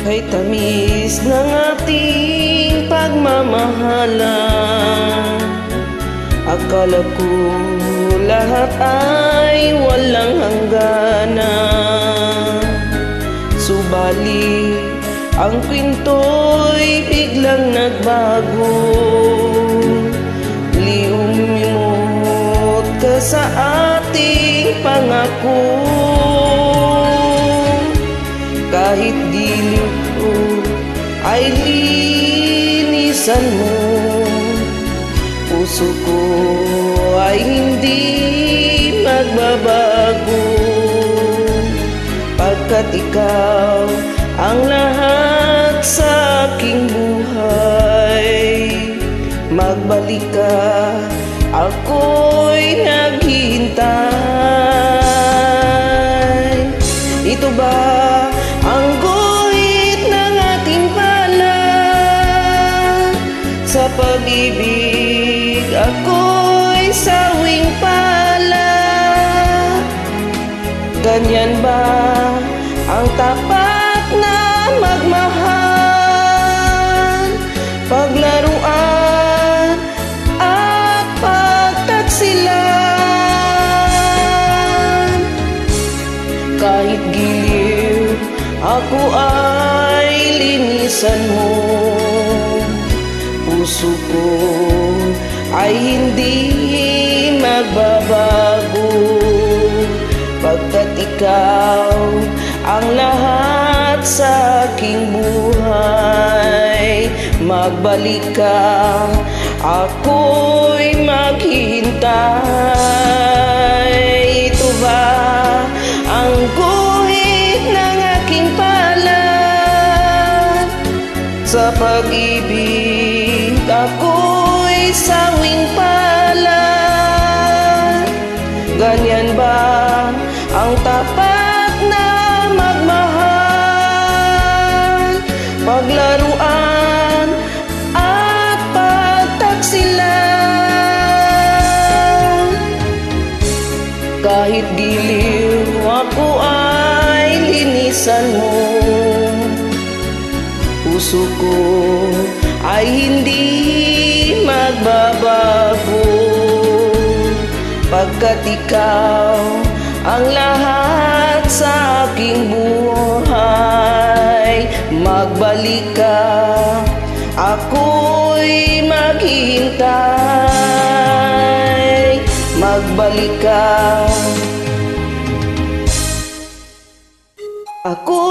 Kay tamis ng ating pagmamahalan, akala ko lahat ay walang hangganan. Subalit ang kwinto'y biglang nagbago. Liumimot ka sa ating pangako. Kahit giliw ko ay linisan mo, puso ko ay hindi magbabago. Pagkat ikaw ang lahat sa aking buhay, magbalik ka, ako'y naghihintay. Ito ba ang guhit ng ating palad? Sa pag-ibig ako'y sawing palad. Ganyan ba ang tapat na magmahal? Paglaruan at pagtaksilan. Kahit giliw ako ay linisan mo, puso ko ay hindi magbabago. Pagkat ikaw ang lahat sa aking buhay, magbalik ka, ako'y maghihintay. Ito ba ang guhit ng aking palad? Sa pag-ibig ako'y sawing palad. Ganyan ba ang tapat na magmahal? Paglaruan at pagtaksilan. Kahit giliw ako ay linisan mo, puso ko ay hindi magbabago. Pagkat ikaw ang lahat sa aking buhay, magbalik ka, ako'y maghihintay. Magbalik ka, ako